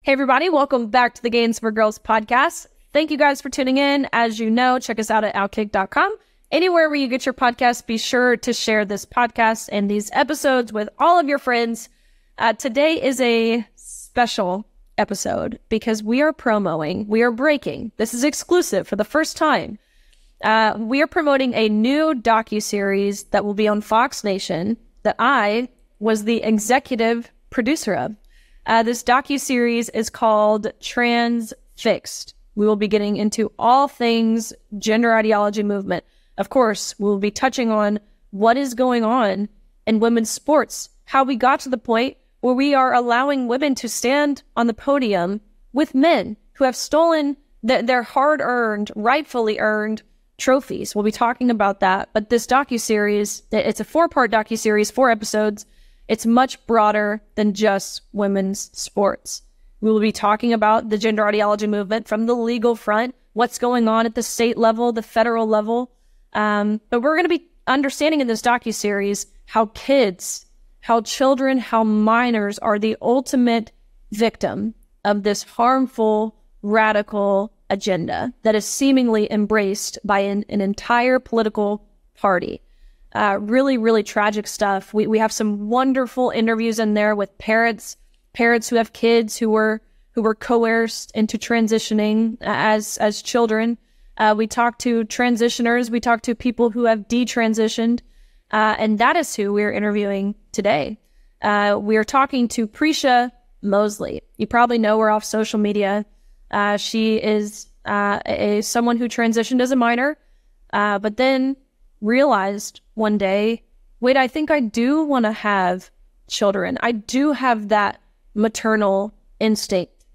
Hey everybody, welcome back to the Gains for Girls podcast. Thank you guys for tuning in. As you know, check us out at OutKick.com. Anywhere where you get your podcast, be sure to share this podcast and these episodes with all of your friends. Today is a special episode because we are breaking. This is exclusive for the first time. We are promoting a new docuseries that will be on Fox Nation that I was the executive producer of. This docuseries is called Transfixed. We will be getting into all things gender ideology movement. Of course, we'll be touching on what is going on in women's sports, how we got to the point where we are allowing women to stand on the podium with men who have stolen their hard-earned, rightfully earned trophies. We'll be talking about that. But this docuseries, it's a 4-part docuseries, 4 episodes. It's much broader than just women's sports. We will be talking about the gender ideology movement from the legal front, what's going on at the state level, the federal level. But we're going to be understanding in this docuseries how kids, how children, how minors are the ultimate victim of this harmful, radical agenda that is seemingly embraced by an entire political party. Really, really tragic stuff. We have some wonderful interviews in there with parents who have kids who were coerced into transitioning as children. We talk to transitioners. We talk to people who have detransitioned. And that is who we're interviewing today. We are talking to Prisha Mosley. You probably know her off social media. She is someone who transitioned as a minor, but then realized one day, wait, I think I do want to have children. I do have that maternal instinct.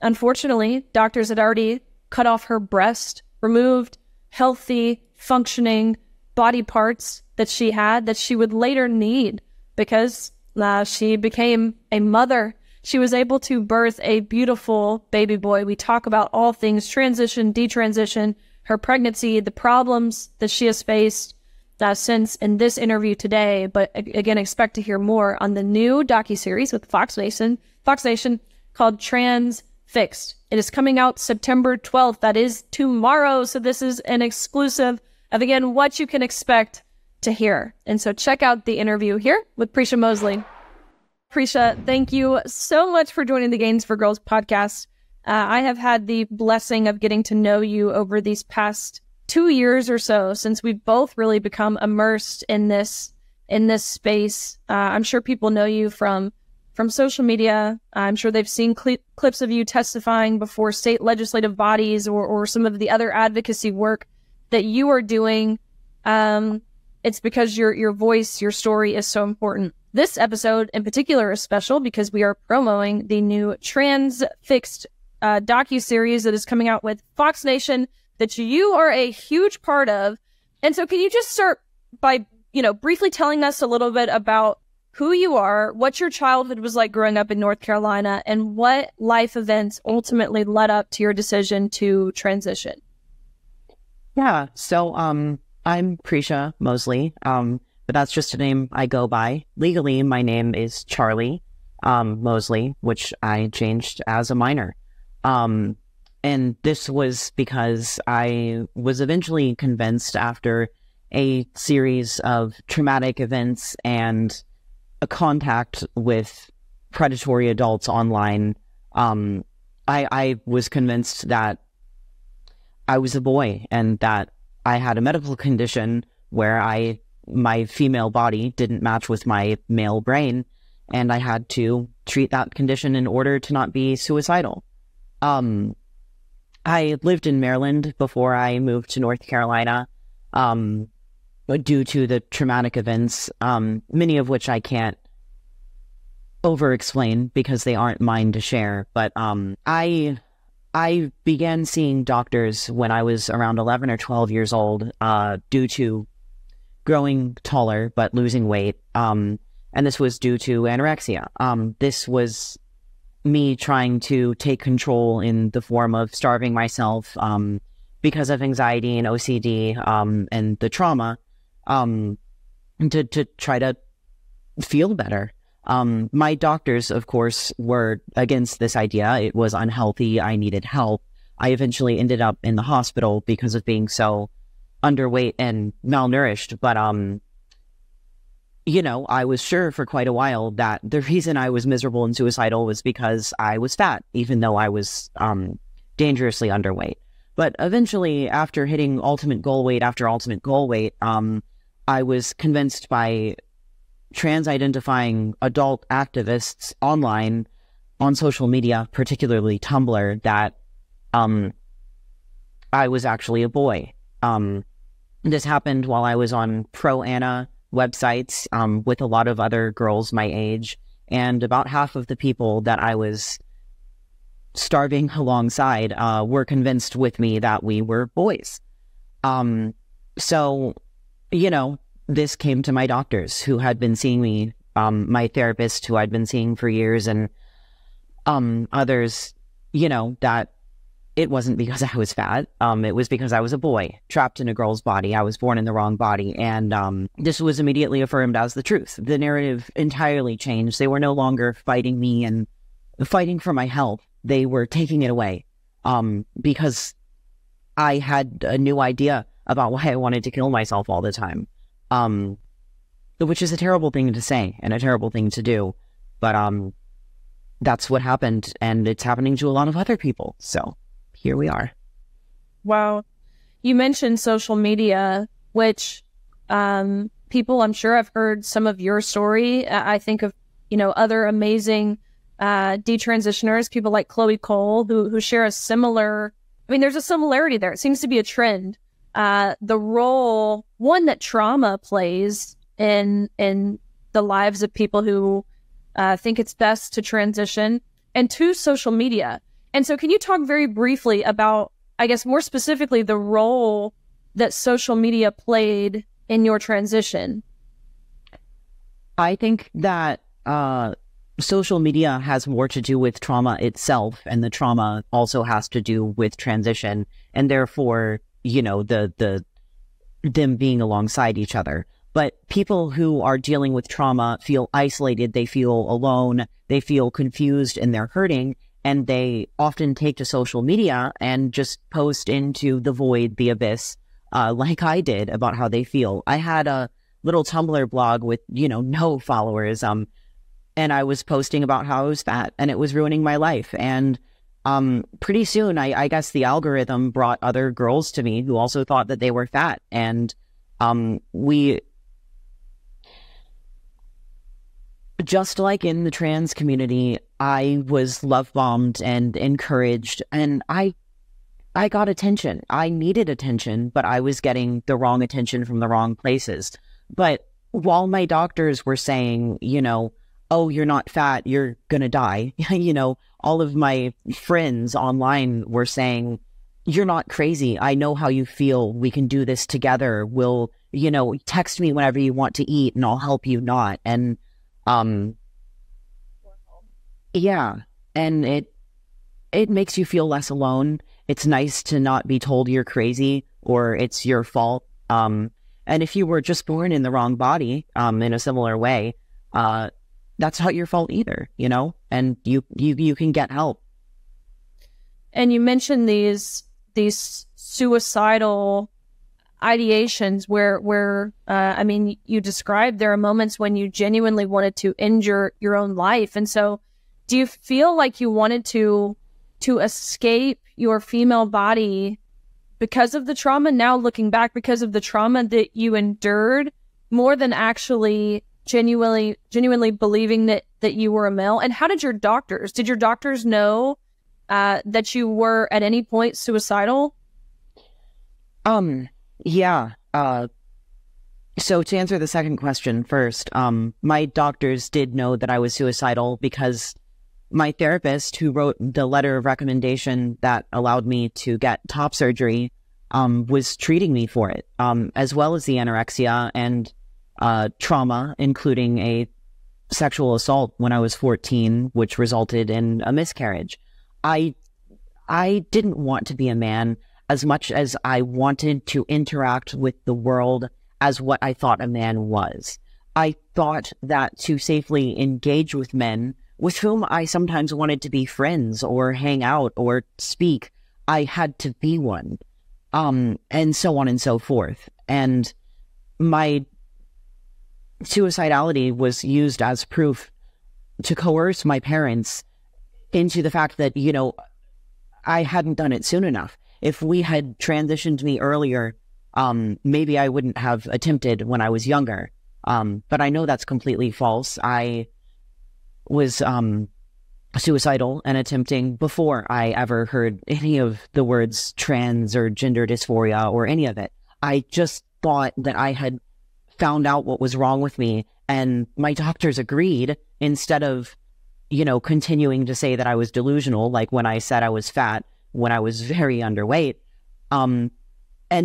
Unfortunately, doctors had already cut off her breast, removed healthy, functioning body parts that she had that she would later need because she became a mother. She was able to birth a beautiful baby boy. We talk about all things transition, detransition, her pregnancy, the problems that she has faced since in this interview today. But again, expect to hear more on the new docuseries with Fox Nation called Transfixed. It is coming out September 12th. That is tomorrow. So this is an exclusive of, again, what you can expect to hear. And so check out the interview here with Prisha Mosley. Prisha, thank you so much for joining the Gains for Girls podcast. I have had the blessing of getting to know you over these past 2 years or so since we've both really become immersed in this space. I'm sure people know you from social media. I'm sure they've seen clips of you testifying before state legislative bodies or some of the other advocacy work that you are doing. It's because your voice, your story is so important. This episode in particular is special because we are promoting the new Transfixed docuseries that is coming out with Fox Nation that you are a huge part of. And so can you just start by, briefly telling us a little bit about who you are, what your childhood was like growing up in North Carolina, and what life events ultimately led up to your decision to transition? Yeah, so I'm Prisha Mosley, but that's just a name I go by. Legally, my name is Charlie Mosley, which I changed as a minor. And this was because I was eventually convinced after a series of traumatic events and a contact with predatory adults online. I was convinced that I was a boy and that I had a medical condition where my female body didn't match with my male brain, and I had to treat that condition in order to not be suicidal. I lived in Maryland before I moved to North Carolina, due to the traumatic events, many of which I can't over-explain because they aren't mine to share. But I began seeing doctors when I was around 11 or 12 years old, due to growing taller but losing weight, and this was due to anorexia. This was me trying to take control in the form of starving myself because of anxiety and OCD and the trauma, to try to feel better. My doctors, of course, were against this idea. It was unhealthy. I needed help. I eventually ended up in the hospital because of being so underweight and malnourished. But, you know, I was sure for quite a while that the reason I was miserable and suicidal was because I was fat, even though I was dangerously underweight. But eventually, after hitting ultimate goal weight after ultimate goal weight, I was convinced by trans-identifying adult activists online on social media, particularly Tumblr, that I was actually a boy. This happened while I was on pro-Ana websites with a lot of other girls my age, and about half of the people that I was starving alongside were convinced with me that we were boys. So, you know, this came to my doctors who had been seeing me, my therapist who I'd been seeing for years, and others, you know, that it wasn't because I was fat. It was because I was a boy trapped in a girl's body. I was born in the wrong body. And this was immediately affirmed as the truth. The narrative entirely changed. They were no longer fighting me and fighting for my health. They were taking it away because I had a new idea about why I wanted to kill myself all the time. Which is a terrible thing to say and a terrible thing to do. But that's what happened, and it's happening to a lot of other people. So here we are. Wow. You mentioned social media, which people, I'm sure, have heard some of your story. I think of, you know, other amazing detransitioners, people like Chloe Cole, who share a similar, I mean, there's a similarity there. It seems to be a trend. The role, one, that trauma plays in the lives of people who think it's best to transition, and two, social media. And so can you talk very briefly about, I guess more specifically, the role that social media played in your transition? I think that social media has more to do with trauma itself, and the trauma also has to do with transition, and therefore, you know, them being alongside each other. But people who are dealing with trauma feel isolated, they feel alone, they feel confused, and they're hurting, and they often take to social media and just post into the void, the abyss, like I did, about how they feel. I had a little Tumblr blog with, you know, no followers, and I was posting about how I was fat, and it was ruining my life. And pretty soon, I guess the algorithm brought other girls to me who also thought that they were fat. And we, just like in the trans community, I was love bombed and encouraged, and I got attention. I needed attention, but I was getting the wrong attention from the wrong places. But while my doctors were saying, you know, oh, you're not fat, you're gonna die, you know, all of my friends online were saying, you're not crazy. I know how you feel. We can do this together. We'll, you know, text me whenever you want to eat and I'll help you not. And, yeah. And it makes you feel less alone. It's nice to not be told you're crazy or it's your fault. And if you were just born in the wrong body, in a similar way, that's not your fault either, you know, and you can get help. And you mentioned these suicidal ideations where I mean, you described there are moments when you genuinely wanted to end your own life. And so do you feel like you wanted to escape your female body because of the trauma, now looking back, because of the trauma that you endured, more than actually genuinely believing that you were a male? And how did your doctors know that you were at any point suicidal? Yeah. So to answer the second question first, my doctors did know that I was suicidal because my therapist, who wrote the letter of recommendation that allowed me to get top surgery, was treating me for it, as well as the anorexia and trauma, including a sexual assault when I was 14, which resulted in a miscarriage. I didn't want to be a man as much as I wanted to interact with the world as what I thought a man was. I thought that to safely engage with men with whom I sometimes wanted to be friends or hang out or speak, I had to be one, and so on and so forth. And my suicidality was used as proof to coerce my parents into the fact that, you know, I hadn't done it soon enough. If we had transitioned me earlier, maybe I wouldn't have attempted when I was younger. But I know that's completely false. I was suicidal and attempting before I ever heard any of the words trans or gender dysphoria or any of it. I just thought that I had found out what was wrong with me, and my doctors agreed, instead of, you know, continuing to say that I was delusional, like when I said I was fat, when I was very underweight. And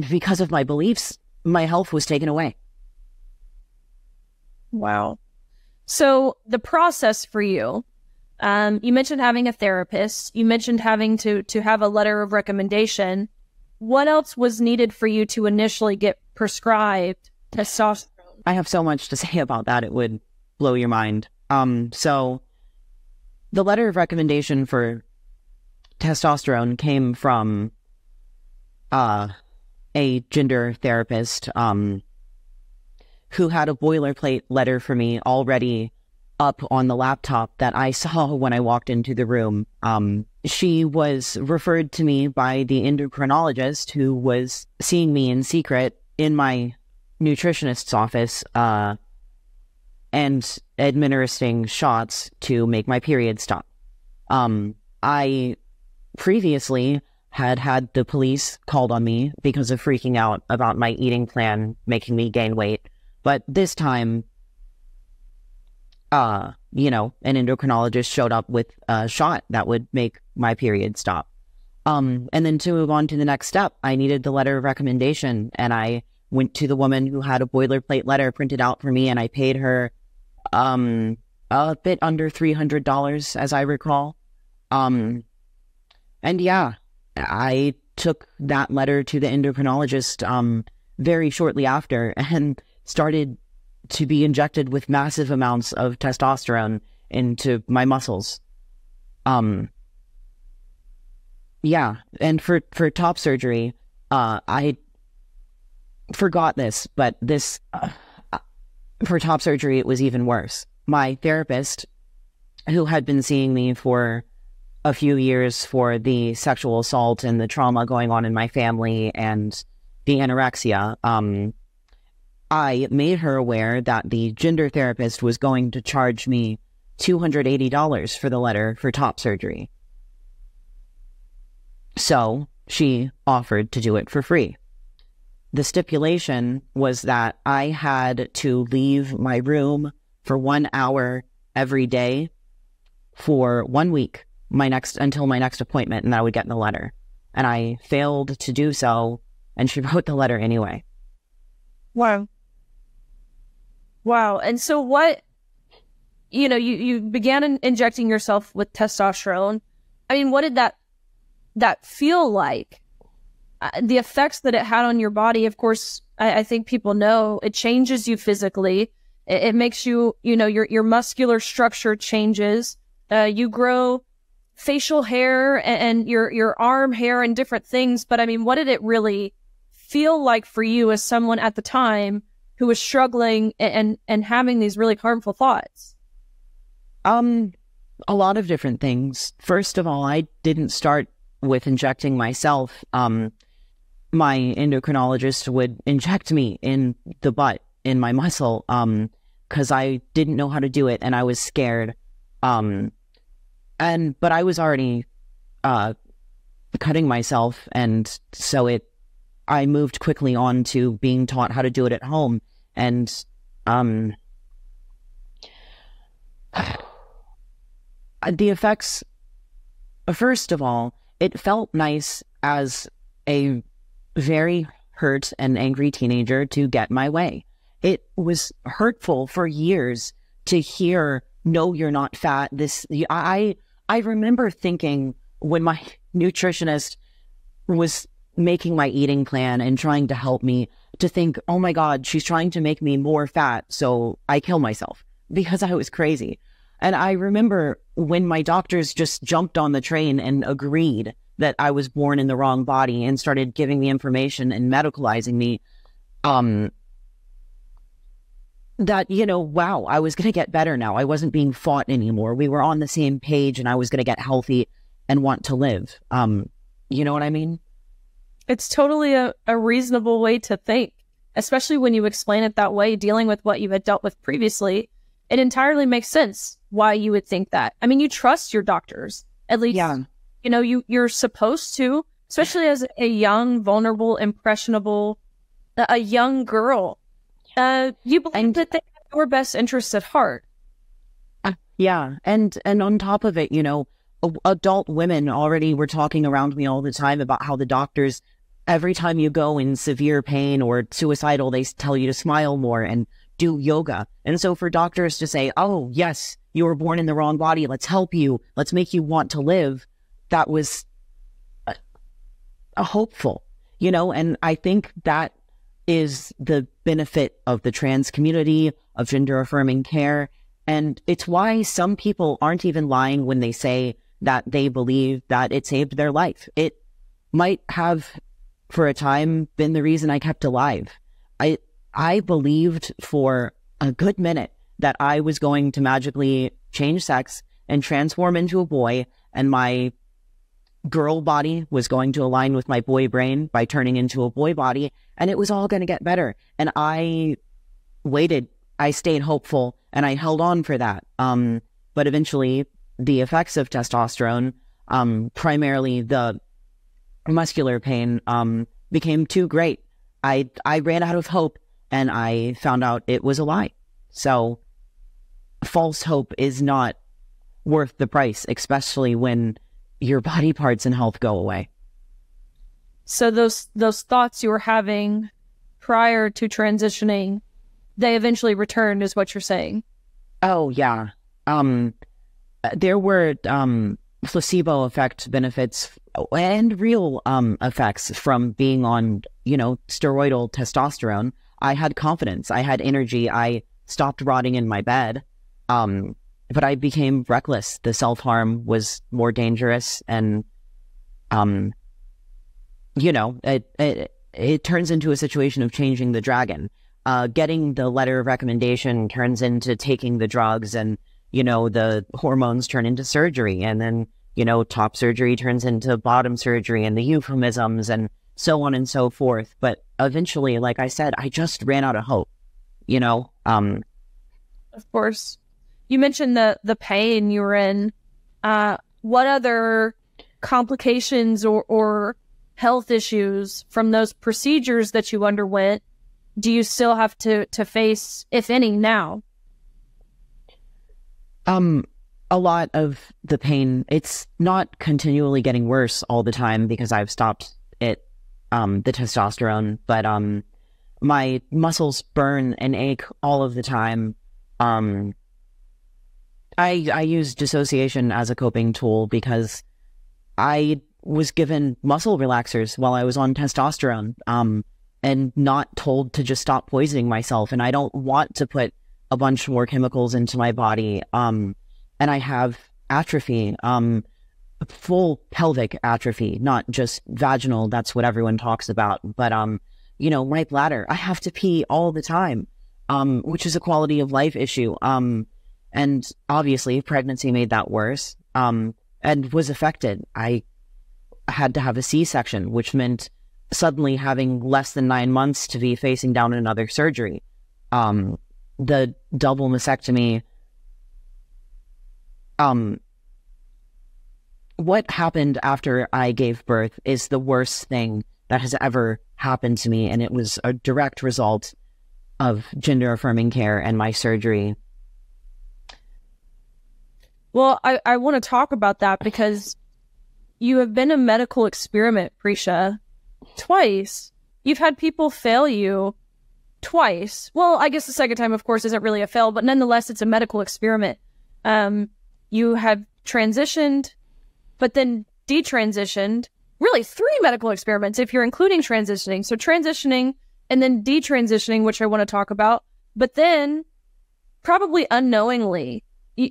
because of my beliefs, my health was taken away. Wow. So the process for you, you mentioned having a therapist, you mentioned having to have a letter of recommendation. What else was needed for you to initially get prescribed testosterone? I have so much to say about that, it would blow your mind. So the letter of recommendation for testosterone came from a gender therapist who had a boilerplate letter for me already up on the laptop that I saw when I walked into the room. She was referred to me by the endocrinologist who was seeing me in secret in my nutritionist's office and administering shots to make my period stop. I previously had the police called on me because of freaking out about my eating plan making me gain weight. But this time, you know, an endocrinologist showed up with a shot that would make my period stop. And then to move on to the next step, I needed the letter of recommendation, and I went to the woman who had a boilerplate letter printed out for me, and I paid her a bit under $300, as I recall. And yeah, I took that letter to the endocrinologist very shortly after, and started to be injected with massive amounts of testosterone into my muscles. Yeah, and for top surgery, I forgot this, but this, for top surgery, it was even worse. My therapist, who had been seeing me for a few years for the sexual assault and the trauma going on in my family and the anorexia, I made her aware that the gender therapist was going to charge me $280 for the letter for top surgery. So she offered to do it for free. The stipulation was that I had to leave my room for 1 hour every day for 1 week, until my next appointment, and I would get the letter. And I failed to do so, and she wrote the letter anyway. Wow. Wow. And so what, you know, you began injecting yourself with testosterone. I mean, what did that feel like? The effects that it had on your body, of course, I think people know it changes you physically. It makes you, you know, your muscular structure changes. You grow facial hair and your arm hair and different things. But I mean, what did it really feel like for you as someone at the time who was struggling and having these really harmful thoughts? A lot of different things. First of all, I didn't start with injecting myself. My endocrinologist would inject me in the butt, in my muscle, because I didn't know how to do it and I was scared. But I was already cutting myself, and so I moved quickly on to being taught how to do it at home. And the effects, first of all, it felt nice as a very hurt and angry teenager to get my way. It was hurtful for years to hear, no, you're not fat. I remember thinking, when my nutritionist was making my eating plan and trying to help me, to think, oh my God, she's trying to make me more fat, so I kill myself, because I was crazy. And I remember when my doctors just jumped on the train and agreed that I was born in the wrong body and started giving me information and medicalizing me, that, you know, wow, I was going to get better now. I wasn't being fought anymore. We were on the same page, and I was going to get healthy and want to live. You know what I mean? It's totally a reasonable way to think, especially when you explain it that way, dealing with what you had dealt with previously. It entirely makes sense why you would think that. I mean, you trust your doctors, at least, you know, you're supposed to, especially as a young, vulnerable, impressionable, a young girl. You believe that they have your best interests at heart. Yeah. And on top of it, you know, adult women already were talking around me all the time about how the doctors, every time you go in severe pain or suicidal, they tell you to smile more and do yoga. And so for doctors to say, oh, yes, you were born in the wrong body, let's help you, let's make you want to live, that was a hopeful, you know, and I think that is the benefit of the trans community, of gender affirming care. And it's why some people aren't even lying when they say that they believe that it saved their life. It might have, for a time, been the reason I kept alive. I believed for a good minute that I was going to magically change sex and transform into a boy, and my girl body was going to align with my boy brain by turning into a boy body, and it was all going to get better. And I waited, I stayed hopeful, and I held on for that. But eventually, the effects of testosterone, primarily the muscular pain, became too great. I ran out of hope, and I found out it was a lie. So false hope is not worth the price, especially when your body parts and health go away. So those thoughts you were having prior to transitioning, they eventually returned, is what you're saying? Oh, yeah. There were placebo effect benefits and real effects from being on, you know, steroidal testosterone. I had confidence. I had energy. I stopped rotting in my bed. But I became reckless. The self-harm was more dangerous, and, you know, it turns into a situation of changing the dragon. Getting the letter of recommendation turns into taking the drugs, and, you know, the hormones turn into surgery, and then, you know, top surgery turns into bottom surgery, and the euphemisms, and so on and so forth. But eventually, like I said, I just ran out of hope, you know? Of course. You mentioned the pain you were in. What other complications or health issues from those procedures that you underwent do you still have to face, if any, now? A lot of the pain. It's not continually getting worse all the time because I've stopped it, the testosterone, but my muscles burn and ache all of the time. I use dissociation as a coping tool because I was given muscle relaxers while I was on testosterone, and not told to just stop poisoning myself. And I don't want to put a bunch more chemicals into my body. And I have atrophy, full pelvic atrophy, not just vaginal. That's what everyone talks about. But, you know, my bladder, I have to pee all the time, which is a quality of life issue. And obviously pregnancy made that worse, and was affected. I had to have a C-section, which meant suddenly having less than 9 months to be facing down another surgery. The double mastectomy, what happened after I gave birth is the worst thing that has ever happened to me, and it was a direct result of gender affirming care and my surgery. Well, I want to talk about that because you have been a medical experiment, Prisha, twice. You've had people fail you twice. Well, I guess the second time, of course, isn't really a fail, but nonetheless, it's a medical experiment. You have transitioned, but then detransitioned. Really, 3 medical experiments if you're including transitioning. So transitioning, and then detransitioning, which I want to talk about. But then, probably unknowingly,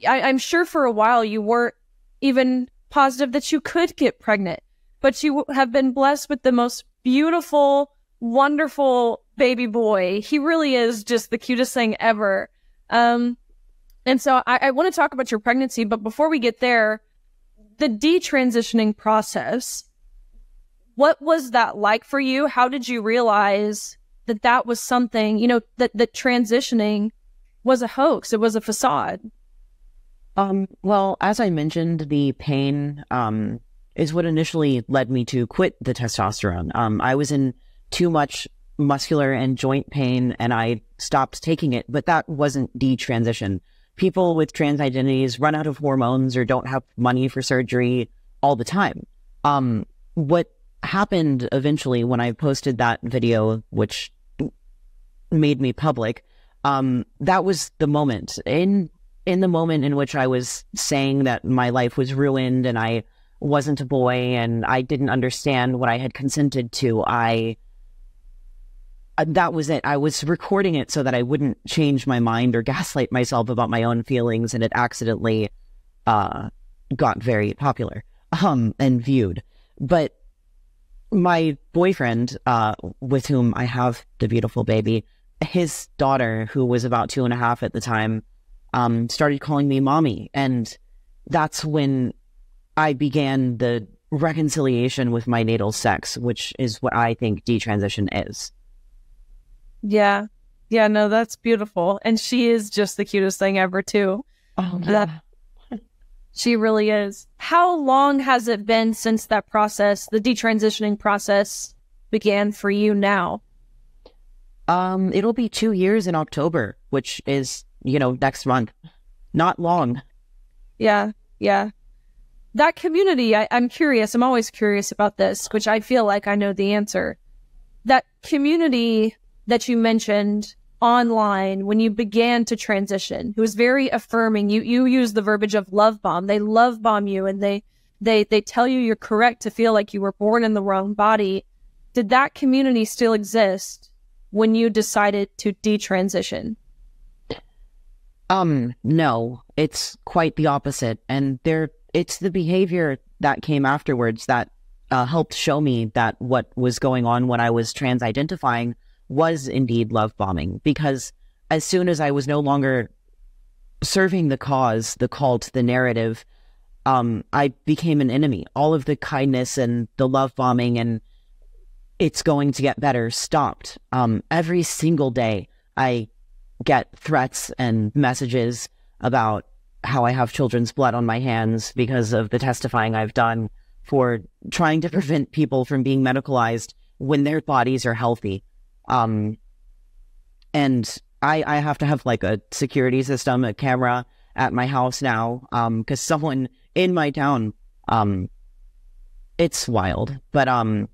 I'm sure for a while you weren't even positive that you could get pregnant, but you have been blessed with the most beautiful, wonderful baby boy. He really is just the cutest thing ever. And so I want to talk about your pregnancy, but before we get there, the detransitioning process, what was that like for you? How did you realize that that was something, you know, that transitioning was a hoax? It was a facade. Well, as I mentioned, the pain is what initially led me to quit the testosterone. I was in too much muscular and joint pain, and I stopped taking it, but that wasn't detransition. People with trans identities run out of hormones or don't have money for surgery all the time. What happened eventually when I posted that video, which made me public, that was the moment. In the moment in which I was saying that my life was ruined and I wasn't a boy and I didn't understand what I had consented to, that was it. I was recording it so that I wouldn't change my mind or gaslight myself about my own feelings, and it accidentally got very popular and viewed. But my boyfriend, with whom I have the beautiful baby, his daughter, who was about 2.5 at the time, started calling me mommy. And that's when I began the reconciliation with my natal sex, which is what I think detransition is. Yeah. Yeah, no, that's beautiful. And she is just the cutest thing ever, too. Oh, yeah. She really is. How long has it been since that process, the detransitioning process, began for you now? It'll be 2 years in October, which is, next month. Not long. Yeah, yeah. That community, I'm curious. I'm always curious about this, which I feel like I know the answer. That community that you mentioned online when you began to transition, who was very affirming. You use the verbiage of love bomb. They love bomb you, and they tell you you're correct to feel like you were born in the wrong body. Did that community still exist when you decided to detransition? No, it's quite the opposite. And it's the behavior that came afterwards that helped show me that what was going on when I was trans identifying was indeed love bombing. Because as soon as I was no longer serving the cause, the cult, the narrative, I became an enemy. All of the kindness and the love bombing and it's going to get better stopped. Every single day I get threats and messages about how I have children's blood on my hands because of the testifying I've done for trying to prevent people from being medicalized when their bodies are healthy. And I have to have like a security system, a camera at my house now, because someone in my town, it's wild. But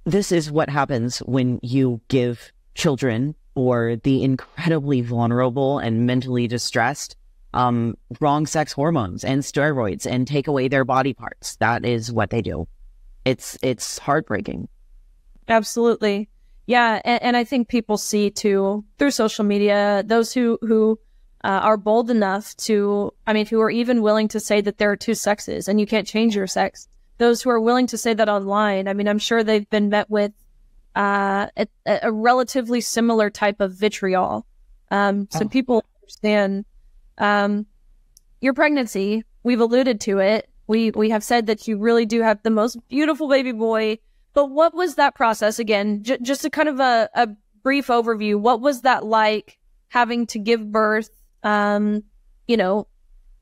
this is what happens when you give children or the incredibly vulnerable and mentally distressed wrong sex hormones and steroids and take away their body parts. That is what they do. It's heartbreaking. Absolutely. Yeah. And I think people see too, through social media, those who are bold enough to, who are even willing to say that there are two sexes and you can't change your sex. Those who are willing to say that online, I'm sure they've been met with a relatively similar type of vitriol. So people understand your pregnancy. We've alluded to it. We have said that you really do have the most beautiful baby boy. But what was that process again? Just a kind of a brief overview. What was that like having to give birth? As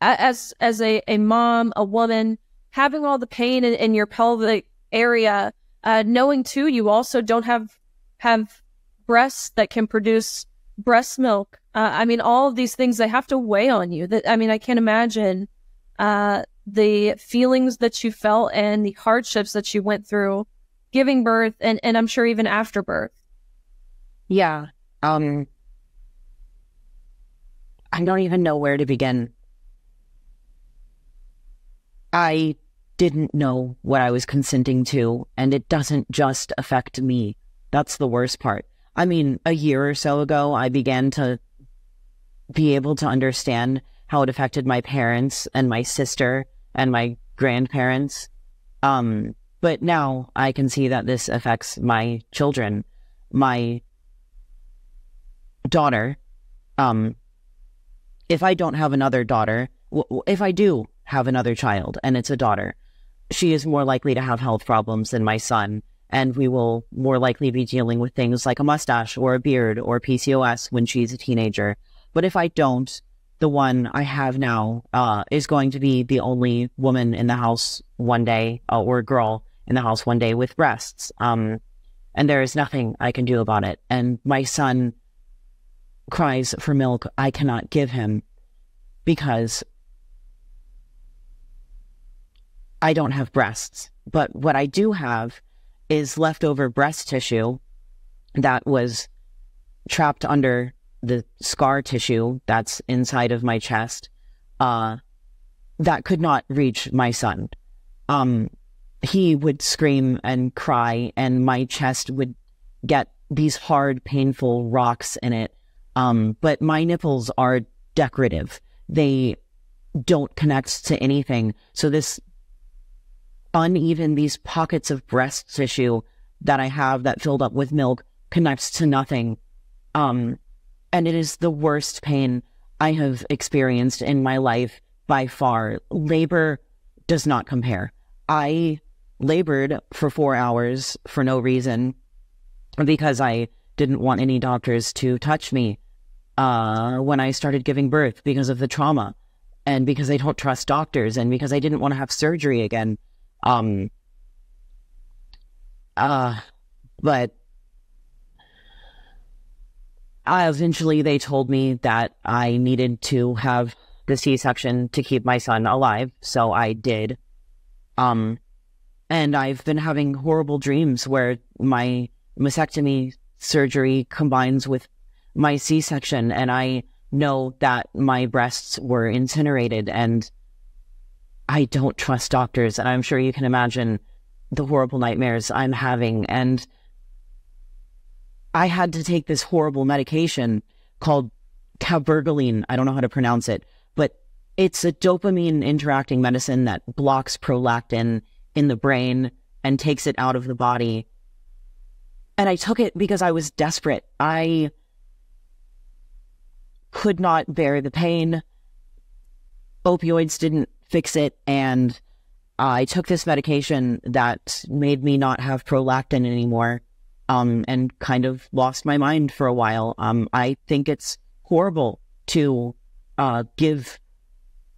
a mom, a woman, having all the pain in your pelvic area, knowing too you also don't have breasts that can produce breast milk. All of these things, they have to weigh on you. I can't imagine the feelings that you felt and the hardships that you went through giving birth and I'm sure even after birth. Yeah. I don't even know where to begin. I didn't know what I was consenting to, and it doesn't just affect me. That's the worst part. I mean, a year or so ago, I began to be able to understand how it affected my parents and my sister and my grandparents. But now I can see that this affects my children, my daughter. If I don't have another daughter, if I do have another child and it's a daughter, she is more likely to have health problems than my son. And we will more likely be dealing with things like a mustache or a beard or PCOS when she's a teenager. But if I don't, the one I have now is going to be the only woman in the house one day, or girl in the house one day with breasts. And there is nothing I can do about it. And my son cries for milk I cannot give him because I don't have breasts. But what I do have is leftover breast tissue that was trapped under the scar tissue that's inside of my chest, that could not reach my son. He would scream and cry, and my chest would get these hard, painful rocks in it. But my nipples are decorative. They don't connect to anything. So this these pockets of breast tissue that I have that filled up with milk connects to nothing. And it is the worst pain I have experienced in my life by far. Labor does not compare. I labored for 4 hours for no reason because I didn't want any doctors to touch me when I started giving birth because of the trauma and because I don't trust doctors and because I didn't want to have surgery again. But eventually they told me that I needed to have the C-section to keep my son alive, so I did. And I've been having horrible dreams where my mastectomy surgery combines with my C-section, and I know that my breasts were incinerated, and I don't trust doctors, and I'm sure you can imagine the horrible nightmares I'm having. And I had to take this horrible medication called cabergoline. I don't know how to pronounce it, but it's a dopamine interacting medicine that blocks prolactin in the brain and takes it out of the body. And I took it because I was desperate. I could not bear the pain. Opioids didn't fix it, and I took this medication that made me not have prolactin anymore, and kind of lost my mind for a while. I think it's horrible to give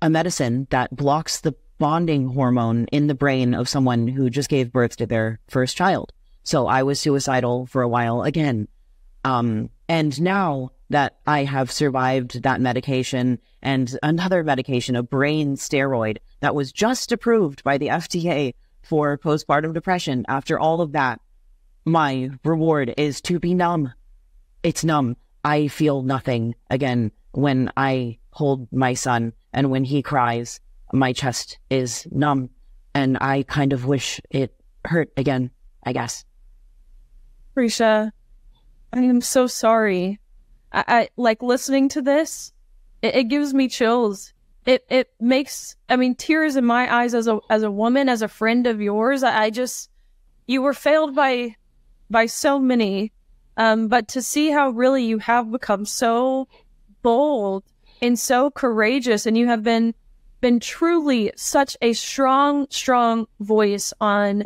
a medicine that blocks the bonding hormone in the brain of someone who just gave birth to their first child. So I was suicidal for a while again. And now that I have survived that medication and another medication, a brain steroid that was just approved by the FDA for postpartum depression, after all of that, my reward is to be numb. It's numb. I feel nothing again when I hold my son, and when he cries, my chest is numb, and I kind of wish it hurt again, I guess. Prisha, I am so sorry. I like listening to this. It gives me chills. It makes, I mean, tears in my eyes as a woman, as a friend of yours. I just, you were failed by so many, but to see how really you have become so bold and so courageous, and you have been truly such a strong voice on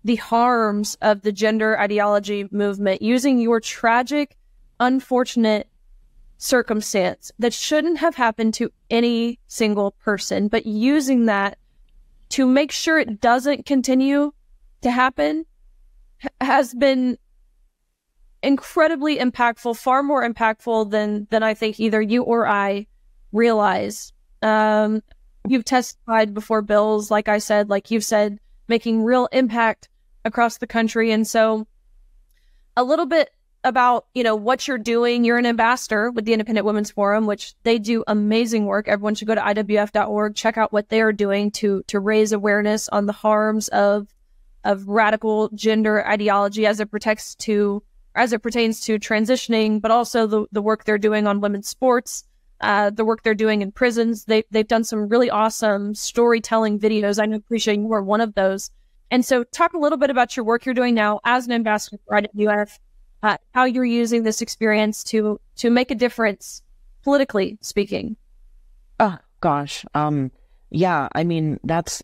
the harms of the gender ideology movement, using your tragic, unfortunate circumstance that shouldn't have happened to any single person, but using that to make sure it doesn't continue to happen has been incredibly impactful, far more impactful than I think either you or I realize. You've testified before bills, like I said, like you've said, making real impact across the country. And so a little bit about, you know, what you're doing. You're an ambassador with the Independent Women's Forum, which they do amazing work. Everyone should go to IWF.org, check out what they're doing to raise awareness on the harms of radical gender ideology as it protects to as it pertains to transitioning, but also the work they're doing on women's sports, the work they're doing in prisons. They've done some really awesome storytelling videos. I know, Prisha, you were one of those. And so talk a little bit about your work you're doing now as an ambassador for IWF, how you're using this experience to make a difference, politically speaking. Oh, gosh. Yeah, I mean,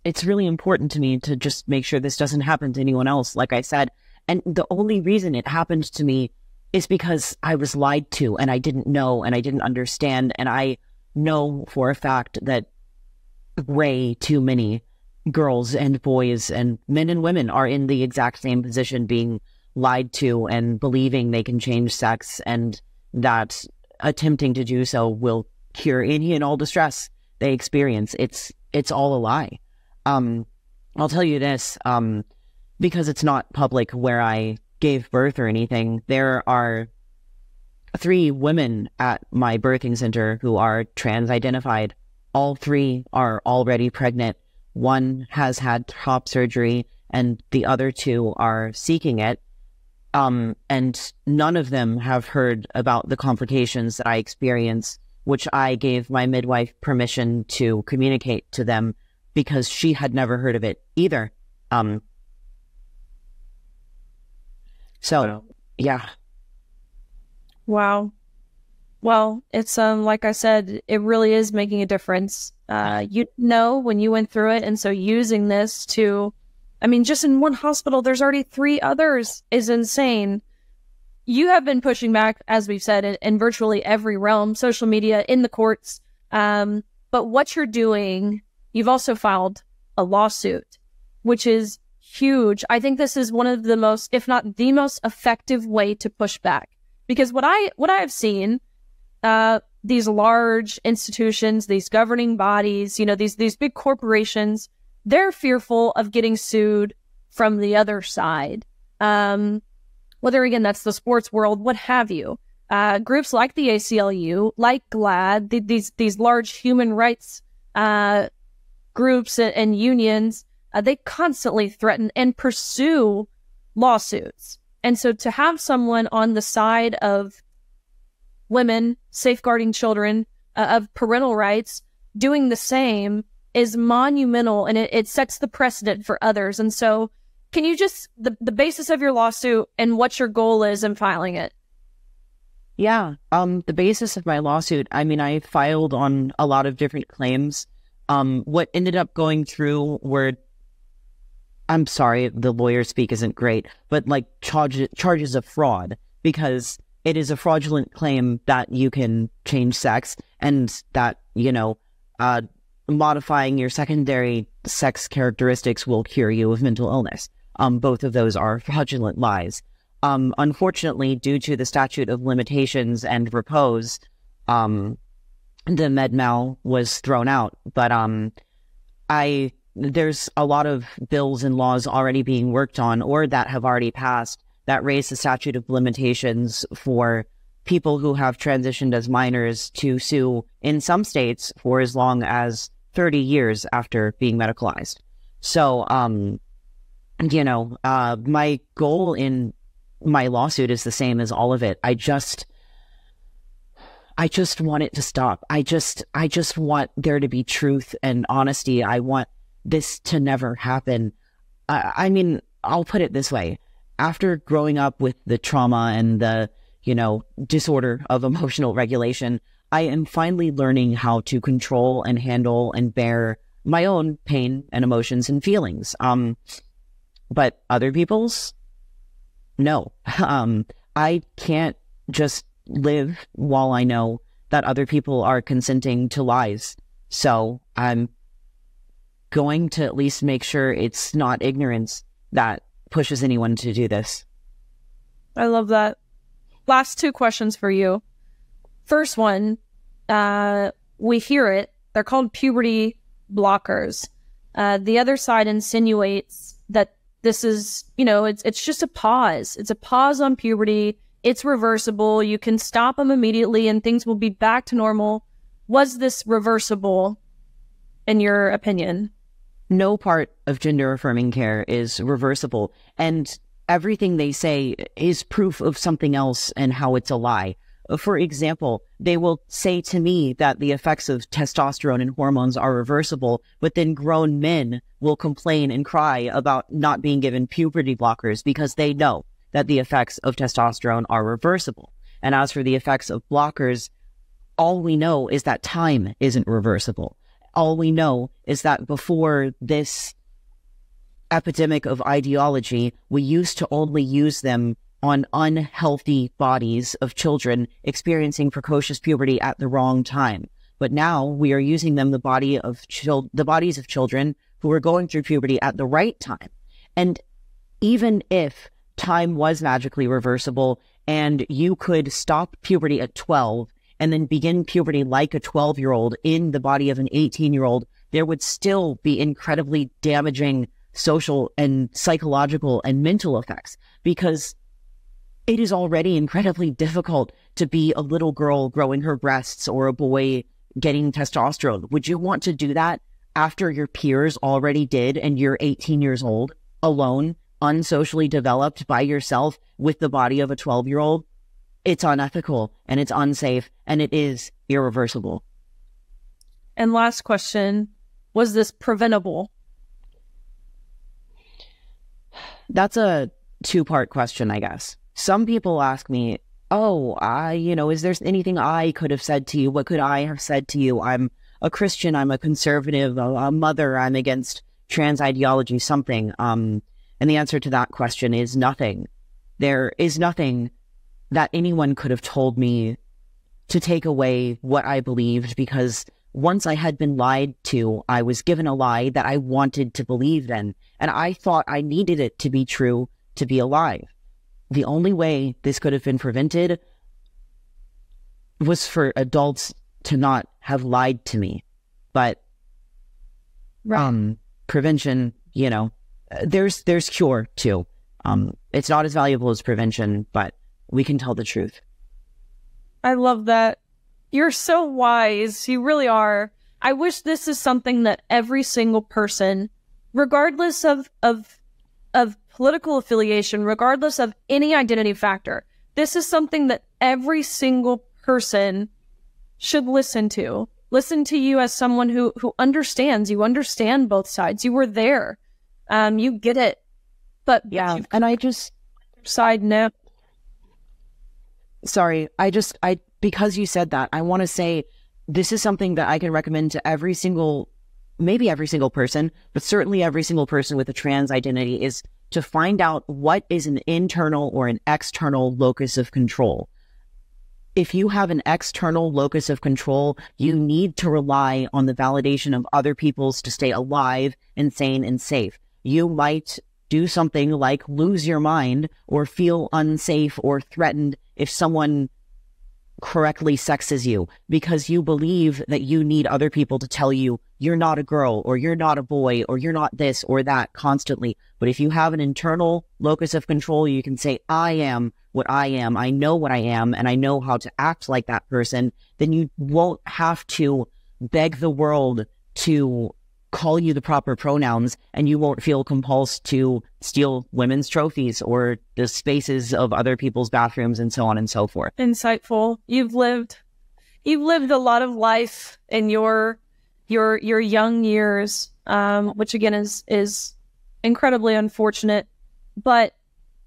it's really important to me to just make sure this doesn't happen to anyone else, like I said. And the only reason it happened to me is because I was lied to and I didn't know and I didn't understand. And I know for a fact that way too many girls and boys and men and women are in the exact same position, being lied to and believing they can change sex, and that attempting to do so will cure any and all distress they experience. It's all a lie. I'll tell you this, because it's not public where I gave birth or anything. There are 3 women at my birthing center who are trans-identified. All 3 are already pregnant. One has had top surgery, and the other 2 are seeking it. And none of them have heard about the complications that I experience, which I gave my midwife permission to communicate to them because she had never heard of it either. Yeah. Wow. Well, it's like I said, it really is making a difference. You know when you went through it, and so using this to, I mean, just in one hospital, there's already 3 others is insane. You have been pushing back, as we've said, in virtually every realm, social media, in the courts. But what you're doing, you've also filed a lawsuit, which is huge. I think this is one of the most, if not the most effective way to push back. Because what I've seen, these large institutions, these governing bodies, you know, these big corporations, they're fearful of getting sued from the other side. Whether, again, that's the sports world, what have you. Groups like the ACLU, like GLAAD, these large human rights groups and unions, they constantly threaten and pursue lawsuits. And so to have someone on the side of women, safeguarding children, of parental rights, doing the same is monumental, and it sets the precedent for others. And so can you just, the basis of your lawsuit and what your goal is in filing it? Yeah, the basis of my lawsuit, I mean, I filed on a lot of different claims. What ended up going through were, I'm sorry, the lawyer speak isn't great, but like charges of fraud, because it is a fraudulent claim that you can change sex, and that, you know, modifying your secondary sex characteristics will cure you of mental illness. Both of those are fraudulent lies. Unfortunately, due to the statute of limitations and repose, the med-mal was thrown out. But there's a lot of bills and laws already being worked on, or that have already passed, that raise the statute of limitations for people who have transitioned as minors to sue in some states for as long as 30 years after being medicalized. So, you know, my goal in my lawsuit is the same as all of it. I just want it to stop. I just want there to be truth and honesty. I want this to never happen. I mean, I'll put it this way. After growing up with the trauma and the, you know, disorder of emotional regulation, I am finally learning how to control and handle and bear my own pain and emotions and feelings. But other people's, no. I can't just live while I know that other people are consenting to lies. So I'm going to at least make sure it's not ignorance that pushes anyone to do this. I love that. Last 2 questions for you. First one, we hear it. They're called puberty blockers. The other side insinuates that this is, you know, it's just a pause. It's a pause on puberty. It's reversible. You can stop them immediately and things will be back to normal. Was this reversible, in your opinion? No part of gender affirming care is reversible. And everything they say is proof of something else and how it's a lie. For example, they will say to me that the effects of testosterone and hormones are reversible, but then grown men will complain and cry about not being given puberty blockers because they know that the effects of testosterone are reversible. And as for the effects of blockers, all we know is that time isn't reversible. All we know is that before this epidemic of ideology, we used to only use them on unhealthy bodies of children experiencing precocious puberty at the wrong time. But now we are using them, the bodies of children who are going through puberty at the right time. And even if time was magically reversible and you could stop puberty at 12 and then begin puberty like a 12-year-old in the body of an 18-year-old, there would still be incredibly damaging social and psychological and mental effects, because it is already incredibly difficult to be a little girl growing her breasts or a boy getting testosterone. Would you want to do that after your peers already did and you're 18 years old, alone, unsocially developed by yourself with the body of a 12-year-old? It's unethical and it's unsafe and it is irreversible. And last question, was this preventable? That's a two-part question, I guess. Some people ask me, oh, is there anything I could have said to you? What could I have said to you? I'm a Christian, I'm a conservative, a mother, I'm against trans ideology, something. And the answer to that question is nothing. There is nothing that anyone could have told me to take away what I believed, because once I had been lied to, I was given a lie that I wanted to believe in, and I thought I needed it to be true to be alive. The only way this could have been prevented was for adults to not have lied to me. But prevention, there's cure too. It's not as valuable as prevention, but we can tell the truth. I love that. You're so wise. You really are. I wish this is something that every single person, regardless of political affiliation, regardless of any identity factor, this is something that every single person should listen to. Listen to you as someone who understands. You understand both sides. You were there. You get it. But yeah, and I just... Side note. Sorry, because you said that, I want to say this is something that I can recommend to maybe every single person, but certainly every single person with a trans identity, is to find out what is an internal or an external locus of control. If you have an external locus of control, you need to rely on the validation of other people's to stay alive and sane and safe. You might do something like lose your mind or feel unsafe or threatened if someone correctly sexes you, because you believe that you need other people to tell you you're not a girl or you're not a boy or you're not this or that constantly. But if you have an internal locus of control, you can say, I am what I am, I know what I am, and I know how to act like that person, then you won't have to beg the world to call you the proper pronouns, and you won't feel compulsed to steal women's trophies or the spaces of other people's bathrooms and so on and so forth. Insightful. You've lived a lot of life in your young years, which again is incredibly unfortunate. But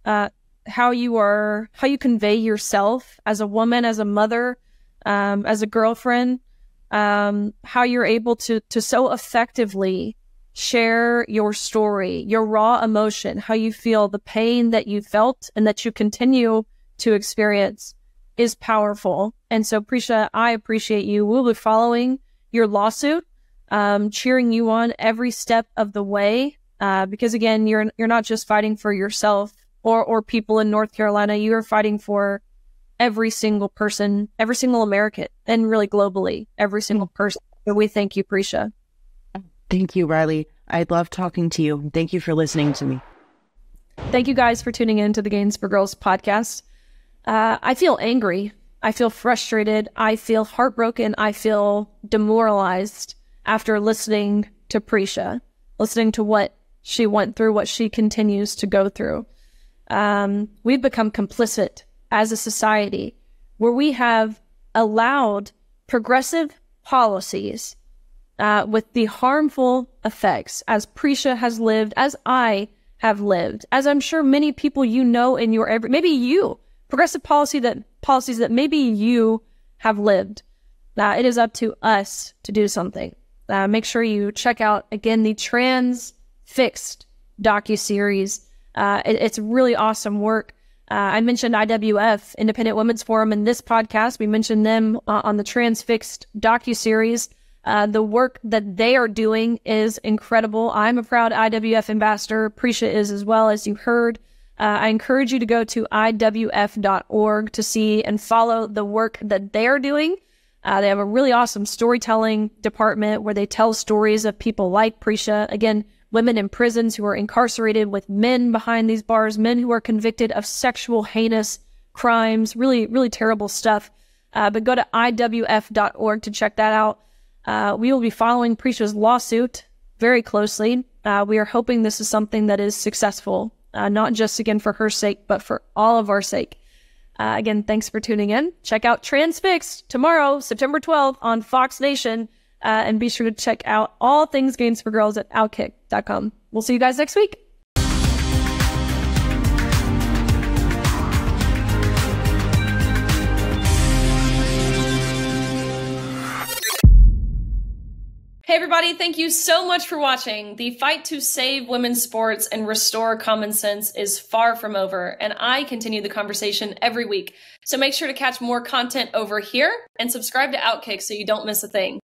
how you convey yourself as a woman, as a mother, as a girlfriend, how you're able to so effectively share your story, your raw emotion, how you feel, the pain that you felt and that you continue to experience is powerful. And so, Prisha, I appreciate you. We'll be following your lawsuit, cheering you on every step of the way, because again, you're not just fighting for yourself or people in North Carolina. You are fighting for every single person, every single American, and really globally, every single person. So we thank you, Prisha. Thank you, Riley. I love talking to you. Thank you for listening to me. Thank you guys for tuning in to the Gains for Girls podcast. I feel angry. I feel frustrated. I feel heartbroken. I feel demoralized after listening to Prisha, listening to what she went through, what she continues to go through. we've become complicit as a society where we have allowed progressive policies with the harmful effects, as Prisha has lived, as I have lived, as I'm sure many people you know in your maybe you, progressive policies that maybe you have lived. It is up to us to do something. Make sure you check out, again, the Transfixed docuseries. It's really awesome work. I mentioned IWF, Independent Women's Forum, in this podcast. We mentioned them on the Transfixed docuseries. The work that they are doing is incredible. I'm a proud IWF ambassador. Prisha is as well, as you heard. I encourage you to go to iwf.org to see and follow the work that they are doing. They have a really awesome storytelling department where they tell stories of people like Prisha. Again, women in prisons who are incarcerated with men behind these bars, men who are convicted of sexual heinous crimes, really, really terrible stuff. But go to iwf.org to check that out. We will be following Prisha's lawsuit very closely. We are hoping this is something that is successful, not just, again, for her sake, but for all of our sake. Again, thanks for tuning in. Check out Transfixed tomorrow, September 12th on Fox Nation. And be sure to check out all things games for girls at OutKick.com. We'll see you guys next week. Hey everybody, thank you so much for watching. The fight to save women's sports and restore common sense is far from over, and I continue the conversation every week. So make sure to catch more content over here and subscribe to OutKick so you don't miss a thing.